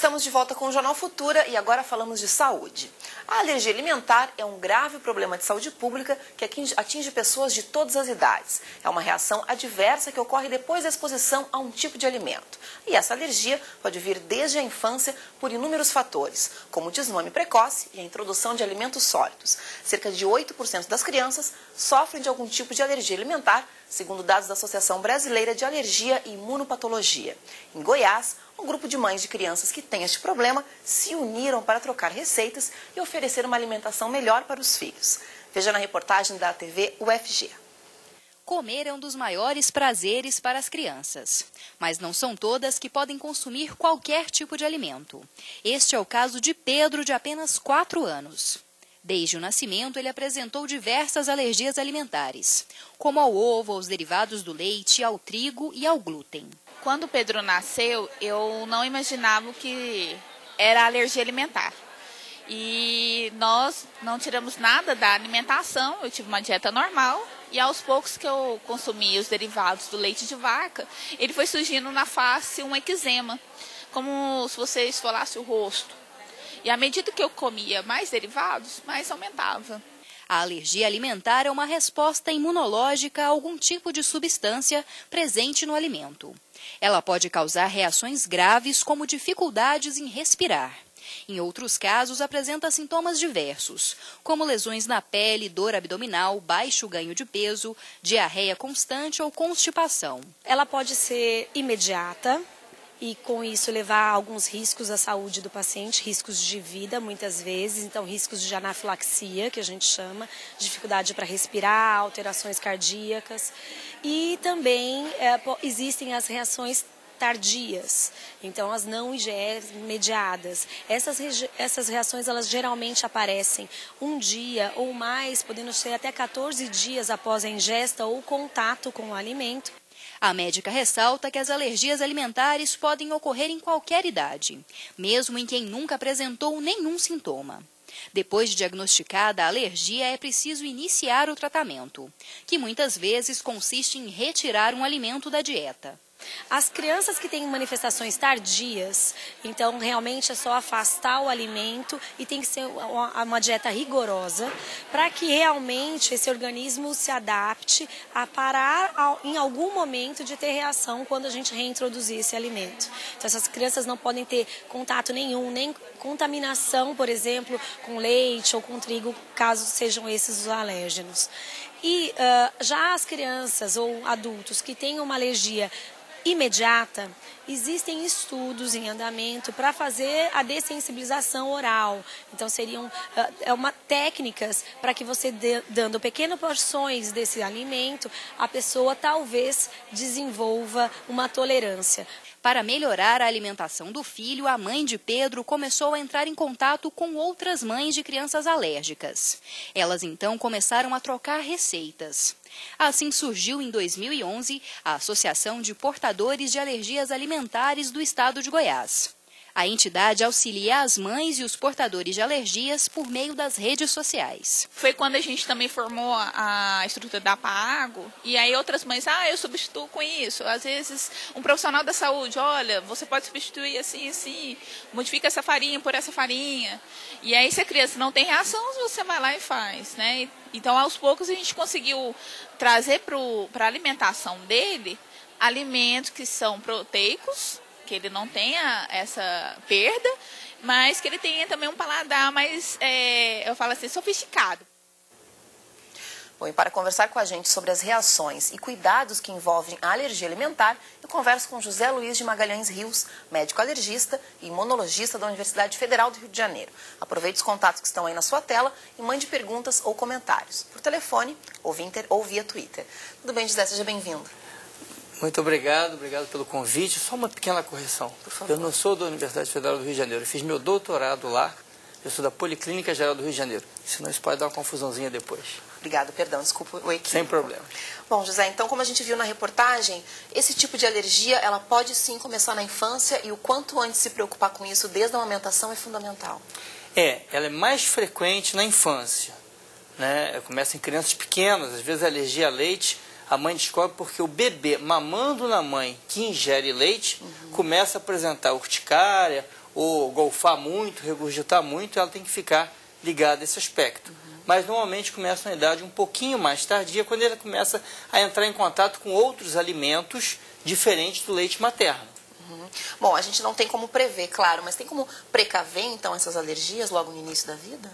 Estamos de volta com o Jornal Futura e agora falamos de saúde. A alergia alimentar é um grave problema de saúde pública que atinge pessoas de todas as idades. É uma reação adversa que ocorre depois da exposição a um tipo de alimento. E essa alergia pode vir desde a infância por inúmeros fatores, como o desmame precoce e a introdução de alimentos sólidos. Cerca de 8% das crianças sofrem de algum tipo de alergia alimentar, segundo dados da Associação Brasileira de Alergia e Imunopatologia. Em Goiás, um grupo de mães de crianças que têm este problema se uniram para trocar receitas e oferecer uma alimentação melhor para os filhos. Veja na reportagem da TV UFG. Comer é um dos maiores prazeres para as crianças, mas não são todas que podem consumir qualquer tipo de alimento. Este é o caso de Pedro, de apenas 4 anos. Desde o nascimento, ele apresentou diversas alergias alimentares, como ao ovo, aos derivados do leite, ao trigo e ao glúten. Quando o Pedro nasceu, eu não imaginava que era alergia alimentar. E nós não tiramos nada da alimentação, eu tive uma dieta normal. E aos poucos que eu consumi os derivados do leite de vaca, ele foi surgindo na face um eczema, como se você esfolasse o rosto. E à medida que eu comia mais derivados, mais aumentava. A alergia alimentar é uma resposta imunológica a algum tipo de substância presente no alimento. Ela pode causar reações graves, como dificuldades em respirar. Em outros casos, apresenta sintomas diversos, como lesões na pele, dor abdominal, baixo ganho de peso, diarreia constante ou constipação. Ela pode ser imediata e, com isso, levar a alguns riscos à saúde do paciente, riscos de vida, muitas vezes, então riscos de anafilaxia, que a gente chama, dificuldade para respirar, alterações cardíacas. E também existem as reações tardias, então as não imediadas. Essas reações, elas geralmente aparecem um dia ou mais, podendo ser até 14 dias após a ingesta ou contato com o alimento. A médica ressalta que as alergias alimentares podem ocorrer em qualquer idade, mesmo em quem nunca apresentou nenhum sintoma. Depois de diagnosticada a alergia, é preciso iniciar o tratamento, que muitas vezes consiste em retirar um alimento da dieta. As crianças que têm manifestações tardias, então realmente é só afastar o alimento e tem que ser uma dieta rigorosa para que realmente esse organismo se adapte a parar em algum momento de ter reação quando a gente reintroduzir esse alimento. Então essas crianças não podem ter contato nenhum, nem contaminação, por exemplo, com leite ou com trigo, caso sejam esses os alérgenos. E já as crianças ou adultos que têm uma alergia imediata, existem estudos em andamento para fazer a dessensibilização oral. Então seriam técnicas para que você, dando pequenas porções desse alimento, a pessoa talvez desenvolva uma tolerância. Para melhorar a alimentação do filho, a mãe de Pedro começou a entrar em contato com outras mães de crianças alérgicas. Elas então começaram a trocar receitas. Assim surgiu em 2011 a Associação de Portadores de Alergias Alimentares do Estado de Goiás. A entidade auxilia as mães e os portadores de alergias por meio das redes sociais. Foi quando a gente também formou a estrutura da Pago, e aí outras mães, eu substituo com isso. Às vezes, um profissional da saúde, olha, você pode substituir assim, assim, modifica essa farinha por essa farinha. E aí, se a criança não tem reação, você vai lá e faz, né? Então, aos poucos, a gente conseguiu trazer para a alimentação dele alimentos que são proteicos, que ele não tenha essa perda, mas que ele tenha também um paladar mais, eu falo assim, sofisticado. Bom, e para conversar com a gente sobre as reações e cuidados que envolvem a alergia alimentar, eu converso com José Luiz de Magalhães Rios, médico alergista e imunologista da Universidade Federal do Rio de Janeiro. Aproveite os contatos que estão aí na sua tela e mande perguntas ou comentários, por telefone ou via Twitter. Tudo bem, José? Seja bem-vindo. Muito obrigado pelo convite. Só uma pequena correção. Por favor. Eu não sou da Universidade Federal do Rio de Janeiro. Eu fiz meu doutorado lá. Eu sou da Policlínica Geral do Rio de Janeiro. Senão isso pode dar uma confusãozinha depois. Obrigado, perdão, desculpa o equívoco. Sem problema. Bom, José, então, como a gente viu na reportagem, esse tipo de alergia, ela pode sim começar na infância e o quanto antes se preocupar com isso desde a amamentação é fundamental. Ela é mais frequente na infância, né? Começa em crianças pequenas, às vezes a alergia a leite, a mãe descobre porque o bebê mamando na mãe que ingere leite começa a apresentar urticária ou golfar muito, regurgitar muito, ela tem que ficar ligada a esse aspecto. Mas normalmente começa na idade um pouquinho mais tardia, quando ele começa a entrar em contato com outros alimentos diferentes do leite materno. Bom, a gente não tem como prever, claro, mas tem como precaver, então, essas alergias logo no início da vida?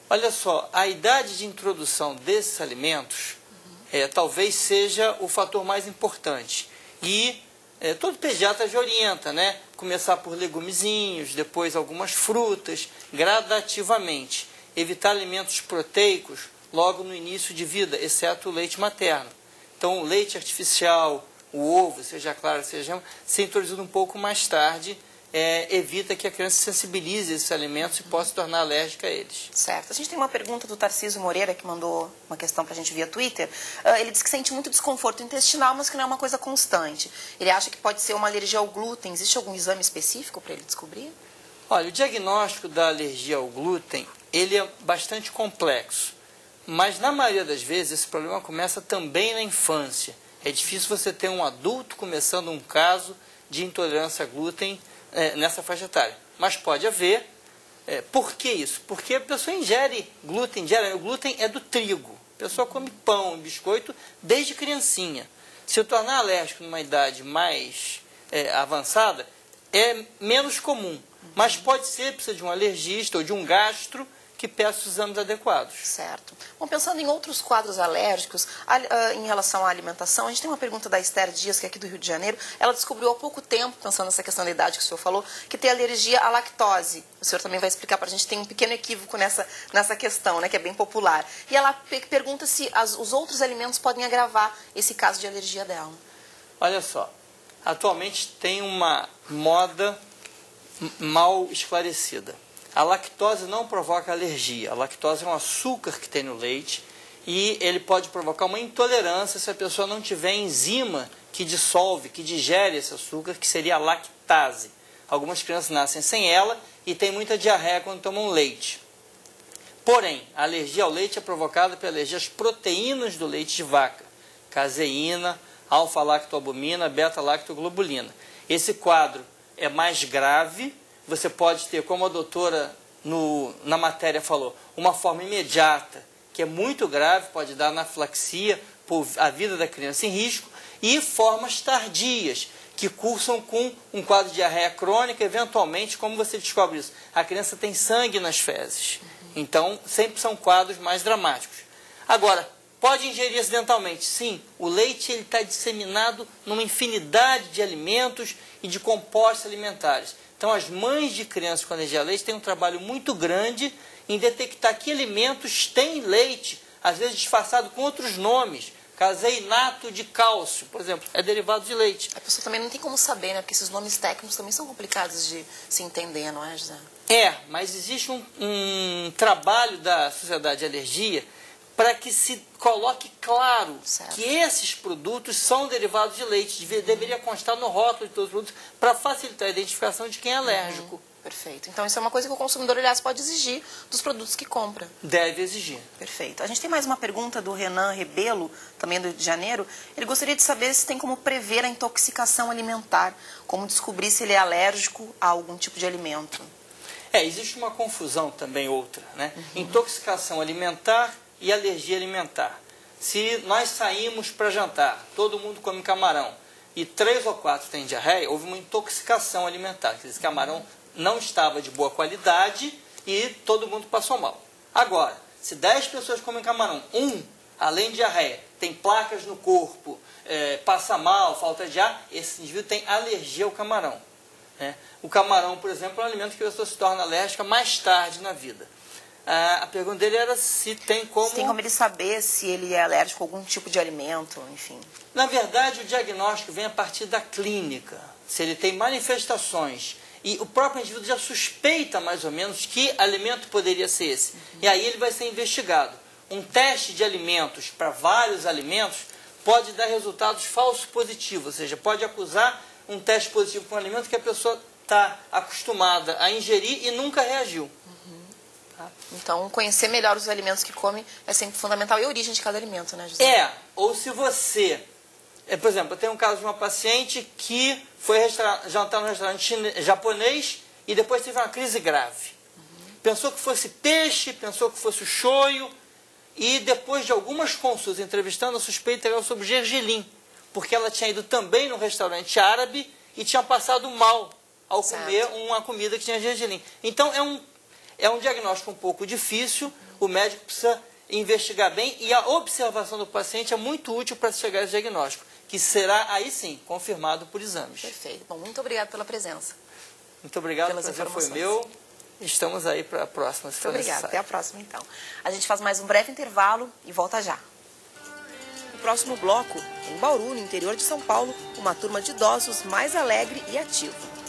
Olha só, a idade de introdução desses alimentos talvez seja o fator mais importante. E todo pediatra já orienta, né? Começar por legumezinhos, depois algumas frutas, gradativamente. Evitar alimentos proteicos logo no início de vida, exceto o leite materno. Então, o leite artificial, o ovo, seja claro, seja ser introduzido um pouco mais tarde, evita que a criança sensibilize esses alimentos e possa se tornar alérgica a eles. Certo. A gente tem uma pergunta do Tarcísio Moreira, que mandou uma questão para a gente via Twitter. Ele diz que sente muito desconforto intestinal, mas que não é uma coisa constante. Ele acha que pode ser uma alergia ao glúten. Existe algum exame específico para ele descobrir? Olha, o diagnóstico da alergia ao glúten, ele é bastante complexo. Mas, na maioria das vezes, esse problema começa também na infância. É difícil você ter um adulto começando um caso de intolerância a glúten nessa faixa etária. Mas pode haver. Por que isso? Porque a pessoa ingere glúten diariamente. O glúten é do trigo. A pessoa come pão e biscoito desde criancinha. Se tornar alérgico numa idade mais avançada, é menos comum. Mas pode ser, precisa de um alergista ou de um gastro que peça os exames adequados. Certo. Bom, pensando em outros quadros alérgicos, em relação à alimentação, a gente tem uma pergunta da Esther Dias, que é aqui do Rio de Janeiro. Ela descobriu há pouco tempo, pensando nessa questão da idade que o senhor falou, que tem alergia à lactose. O senhor também vai explicar para a gente, tem um pequeno equívoco nessa questão, né, que é bem popular. E ela pergunta se os outros alimentos podem agravar esse caso de alergia dela. Olha só, atualmente tem uma moda mal esclarecida. A lactose não provoca alergia. A lactose é um açúcar que tem no leite e ele pode provocar uma intolerância se a pessoa não tiver enzima que dissolve, que digere esse açúcar, que seria a lactase. Algumas crianças nascem sem ela e têm muita diarreia quando tomam leite. Porém, a alergia ao leite é provocada pela alergia às proteínas do leite de vaca. Caseína, alfa-lactoalbumina, beta-lactoglobulina. Esse quadro é mais grave. Você pode ter, como a doutora na matéria falou, uma forma imediata, que é muito grave, pode dar anafilaxia, pôr a vida da criança em risco, e formas tardias, que cursam com um quadro de diarreia crônica, eventualmente, como você descobre isso? A criança tem sangue nas fezes. Então, sempre são quadros mais dramáticos. Agora, pode ingerir acidentalmente? Sim, o leite está disseminado numa infinidade de alimentos e de compostos alimentares. Então, as mães de crianças com alergia a leite têm um trabalho muito grande em detectar que alimentos têm leite, às vezes disfarçado com outros nomes. Caseinato de cálcio, por exemplo, é derivado de leite. A pessoa também não tem como saber, né? Porque esses nomes técnicos também são complicados de se entender, não é, José? Mas existe um trabalho da Sociedade de Alergia para que se coloque claro que esses produtos são derivados de leite. Deveria constar no rótulo de todos os produtos para facilitar a identificação de quem é alérgico. Perfeito. Então, isso é uma coisa que o consumidor, aliás, pode exigir dos produtos que compra. Deve exigir. Perfeito. A gente tem mais uma pergunta do Renan Rebelo, também do Rio de Janeiro. Ele gostaria de saber se tem como prever a intoxicação alimentar, como descobrir se ele é alérgico a algum tipo de alimento. Existe uma confusão também outra, né? Intoxicação alimentar e alergia alimentar. Se nós saímos para jantar, todo mundo come camarão, e 3 ou 4 têm diarreia, houve uma intoxicação alimentar. Esse camarão não estava de boa qualidade e todo mundo passou mal. Agora, se 10 pessoas comem camarão, além de diarreia, tem placas no corpo, passa mal, falta de ar, esse indivíduo tem alergia ao camarão. O camarão, por exemplo, é um alimento que a pessoa se torna alérgica mais tarde na vida. A pergunta dele era se tem como... Se tem como ele saber se ele é alérgico a algum tipo de alimento, enfim. Na verdade, o diagnóstico vem a partir da clínica. Se ele tem manifestações e o próprio indivíduo já suspeita mais ou menos que alimento poderia ser esse. E aí ele vai ser investigado. Um teste de alimentos para vários alimentos pode dar resultados falsos positivos, ou seja, pode acusar um teste positivo para um alimento que a pessoa está acostumada a ingerir e nunca reagiu. Então, conhecer melhor os alimentos que come é sempre fundamental. E a origem de cada alimento, né, José? Ou se você... por exemplo, eu tenho um caso de uma paciente que foi jantar no restaurante japonês e depois teve uma crise grave. Pensou que fosse peixe, pensou que fosse o choio, e depois de algumas consultas entrevistando, a suspeita era sobre gergelim, porque ela tinha ido também no restaurante árabe e tinha passado mal ao comer uma comida que tinha gergelim. Então é um diagnóstico um pouco difícil, o médico precisa investigar bem e a observação do paciente é muito útil para chegar a esse diagnóstico, que será aí sim confirmado por exames. Perfeito. Bom, muito obrigado pela presença. Muito obrigado, o prazer foi meu. Estamos aí para a próxima, se for necessário. Até a próxima, então. A gente faz mais um breve intervalo e volta já. No próximo bloco, em Bauru, no interior de São Paulo, uma turma de idosos mais alegre e ativa.